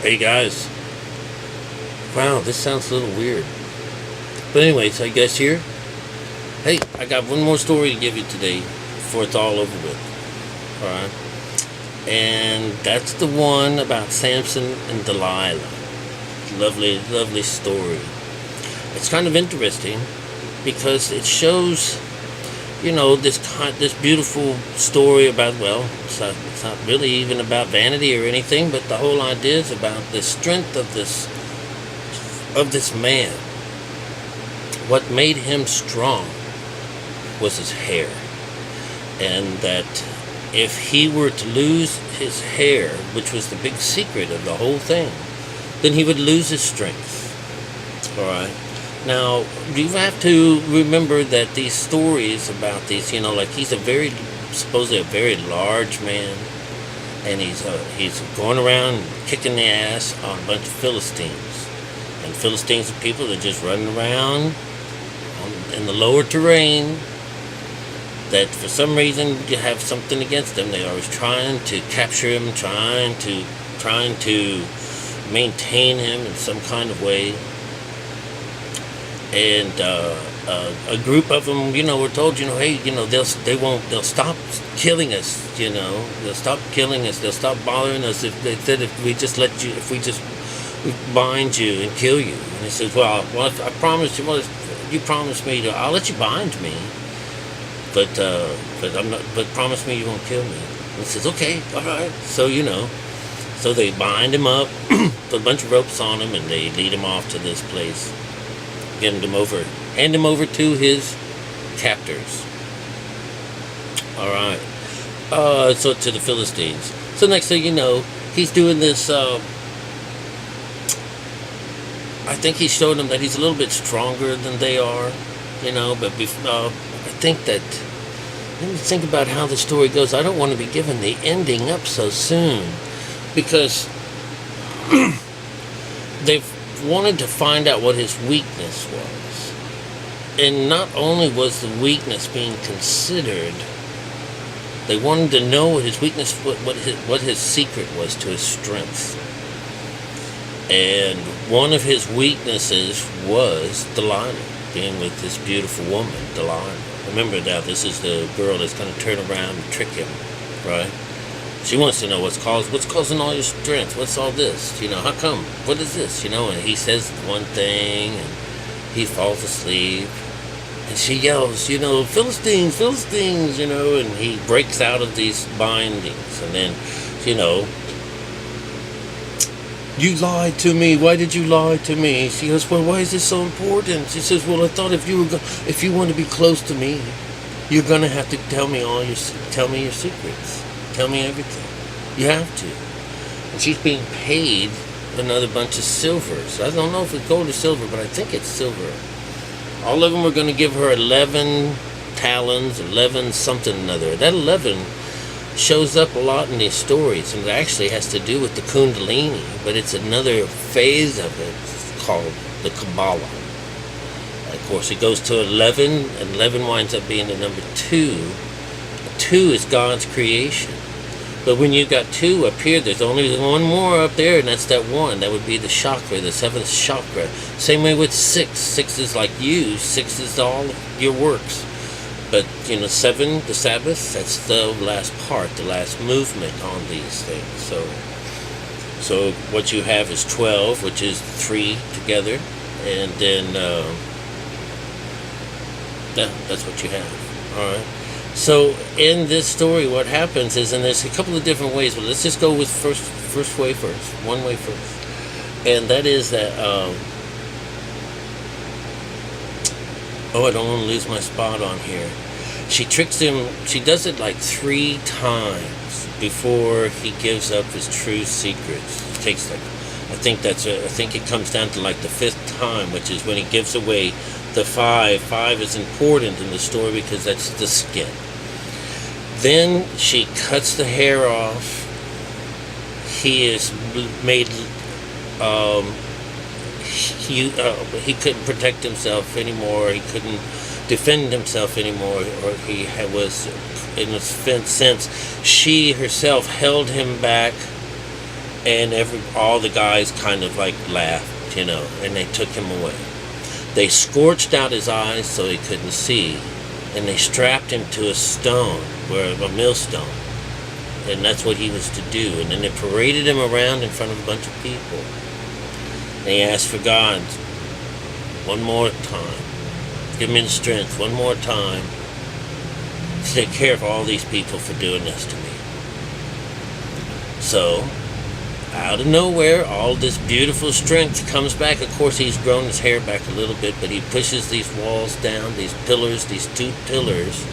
Hey guys, wow, this sounds a little weird. But anyways, I guess here, hey, I got one more story to give you today before it's all over with. Alright? And that's the one about Samson and Delilah. Lovely, lovely story. It's kind of interesting because it shows, this beautiful story about, well, it's not really even about vanity or anything, but the whole idea is about the strength of this man. What made him strong was his hair, and that if he were to lose his hair, which was the big secret of the whole thing, then he would lose his strength. Alright? Now, you have to remember that these stories about these, he's supposedly a very large man, and he's going around kicking the ass on a bunch of Philistines. And Philistines are people that just running around in the lower terrain, that for some reason you have something against them. They're always trying to capture him, trying to maintain him in some kind of way. And a group of them, were told, hey, they'll stop killing us, they'll stop killing us, they'll stop bothering us if they said if we just bind you and kill you. And he says, well, I promise you, you promised me I'll let you bind me, but promise me you won't kill me. And he says, okay, all right. So they bind him up, put a bunch of ropes on him, and they lead him off to this place. Hand him over to his captors. Alright. So to the Philistines. So next thing you know, he's doing this, I think he's showing them that he's a little bit stronger than they are, but I think that, let me think about how the story goes. I don't want to be giving the ending up so soon, because they've wanted to find out what his weakness was. And not only was the weakness being considered, they wanted to know what his weakness, what his secret was to his strength. And one of his weaknesses was Delilah, being with this beautiful woman, Delilah. Remember now, this is the girl that's going to turn around and trick him, right? She wants to know what's causing all your strength. What's all this? How come? What is this? And he says one thing, and he falls asleep, and she yells, Philistines, Philistines, and he breaks out of these bindings, and then, you lied to me. Why did you lie to me? She goes, well, why is this so important? She says, well, I thought if you want to be close to me, you're gonna have to tell me your secrets. Tell me everything. You have to. And she's being paid another bunch of silver. So I don't know if it's gold or silver, but I think it's silver. All of them are going to give her 11 talons, 11 something or another. That 11 shows up a lot in these stories, and it actually has to do with the Kundalini, but it's another phase of it called the Kabbalah. Of course, it goes to 11, and 11 winds up being the number 2. 2 is God's creation. But when you got 2 up here, there's only one more up there, and that's that 1. That would be the chakra, the 7th chakra. Same way with 6. 6 is like you. 6 is all your works. But, 7, the Sabbath, that's the last part, the last movement on these things. So what you have is 12, which is 3 together, and then, that's what you have. All right. So in this story, what happens is, and there's a couple of different ways, but let's just go with one way first. And that is that, I don't want to lose my spot on here. She tricks him, she does it like 3 times before he gives up his true secrets. It takes I think it comes down to like the 5th time, which is when he gives away the 5. 5 is important in the story because that's the skin. Then she cuts the hair off. He is made, he couldn't protect himself anymore. He couldn't defend himself anymore, or he was, in a sense, she herself held him back And all the guys kind of like laughed, and they took him away. They scorched out his eyes so he couldn't see, and they strapped him to a stone, a millstone, and that's what he was to do. And then they paraded him around in front of a bunch of people. They asked for God, one more time, give me the strength, one more time, to take care of all these people for doing this to me. So, out of nowhere, all this beautiful strength comes back. Of course, he's grown his hair back a little bit, but he pushes these walls down, these pillars, these 2 pillars.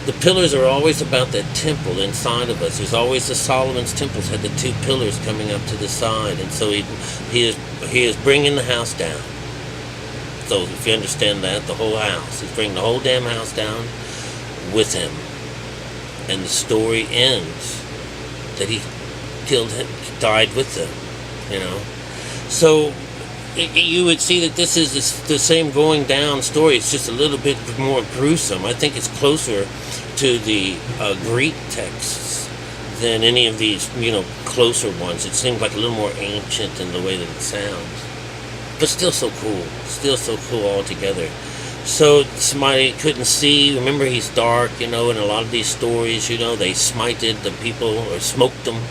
The pillars are always about that temple inside of us. There's always the Solomon's temples had the 2 pillars coming up to the side, and so he is bringing the house down. So if you understand that, the whole house, he's bringing the whole damn house down with him, and the story ends that he killed him, died with them, So you would see that this is the same going down story. It's just a little bit more gruesome. I think it's closer to the Greek texts than any of these, closer ones. It seems like a little more ancient in the way that it sounds, but still so cool altogether. So somebody couldn't see. Remember, he's dark, in a lot of these stories, they smited the people or smoked them,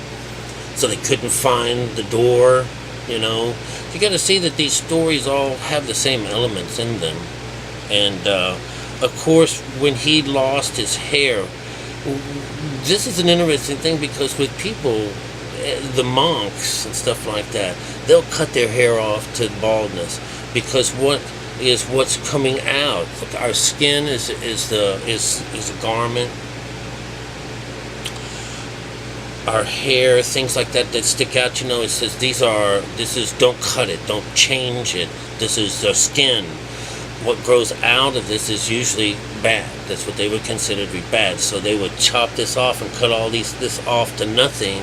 so they couldn't find the door, You got to see that these stories all have the same elements in them. And, of course, when he lost his hair, this is an interesting thing, because with people, the monks and stuff like that, they'll cut their hair off to baldness, because what's coming out. Our skin is a garment. Our hair, things like that stick out, it says don't cut it, don't change it. This is the skin. What grows out of this is usually bad. That's what they would consider to be bad. So they would chop this off and cut all this off to nothing,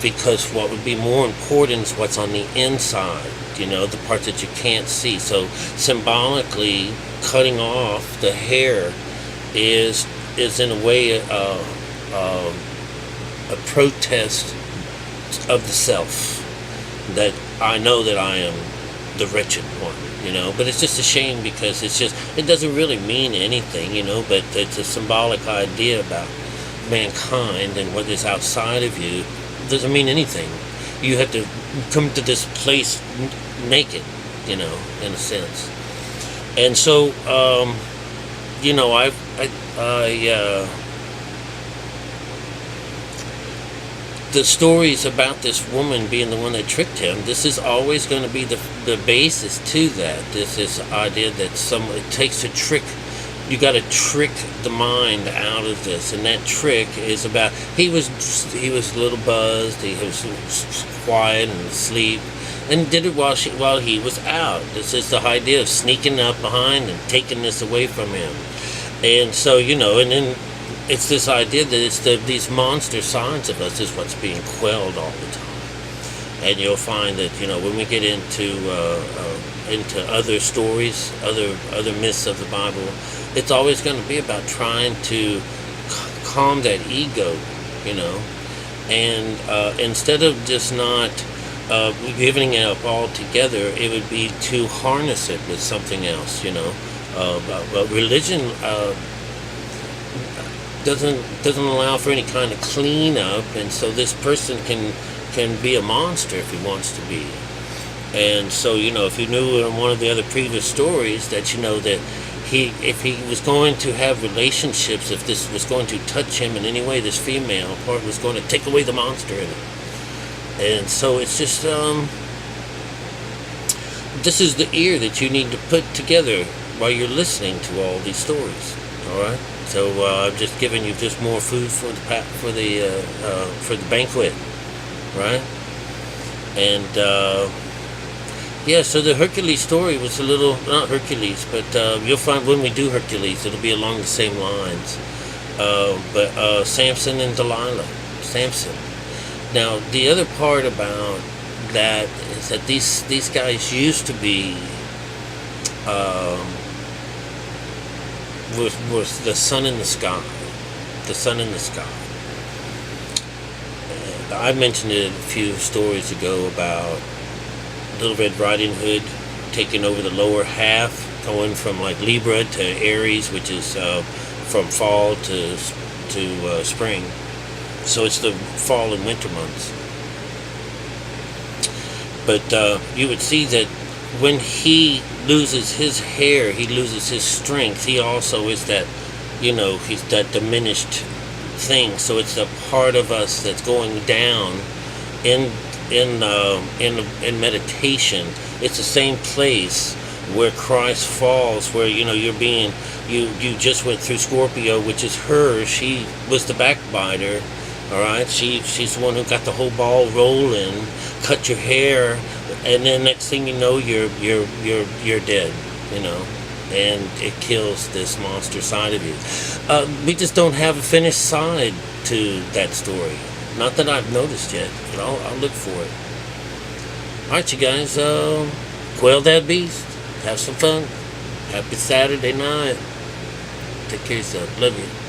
because what would be more important is what's on the inside, the part that you can't see. So symbolically, cutting off the hair is in a way a protest of the self, that I know that I am the wretched one, but it's just a shame, because it doesn't really mean anything, but it's a symbolic idea about mankind, and what is outside of you doesn't mean anything. You have to come to this place naked, in a sense. And so, the stories about this woman being the one that tricked him, this is always going to be the basis to that. This idea that it takes a trick. You got to trick the mind out of this, and that trick is about he was a little buzzed, he was quiet and asleep, and did it while he was out. This is the idea of sneaking up behind and taking this away from him. And so, and then it's this idea that it's these monster sides of us is what's being quelled all the time. And you'll find that, when we get into other stories, other myths of the Bible, it's always going to be about trying to calm that ego, and instead of just not giving it up altogether, it would be to harness it with something else, but religion doesn't allow for any kind of cleanup, and so this person can be a monster if he wants to be. And so, if you knew in one of the other previous stories that that if he was going to have relationships, if this was going to touch him in any way, this female part was going to take away the monster in him. And so it's just this is the ear that you need to put together while you're listening to all these stories. All right. So I'm just giving you just more food for the banquet, right? And so the Hercules story was a little, not Hercules, but you'll find when we do Hercules, it'll be along the same lines. But Samson and Delilah, Samson. Now the other part about that is that these guys used to be. Was the sun in the sky. The sun in the sky. I mentioned it a few stories ago about Little Red Riding Hood taking over the lower half, going from like Libra to Aries, which is from fall to spring. So it's the fall and winter months. But you would see that when he loses his hair, he loses his strength. He also is that, he's that diminished thing. So it's a part of us that's going down in meditation. It's the same place where Christ falls, where you're being you just went through Scorpio, which is her. She was the backbiter. All right, she's the one who got the whole ball rolling, cut your hair, and then next thing you know, you're dead. And it kills this monster side of you. We just don't have a finished side to that story. Not that I've noticed yet, but I'll look for it. All right, you guys, quail that beast. Have some fun. Happy Saturday night. Take care of yourself. Love you.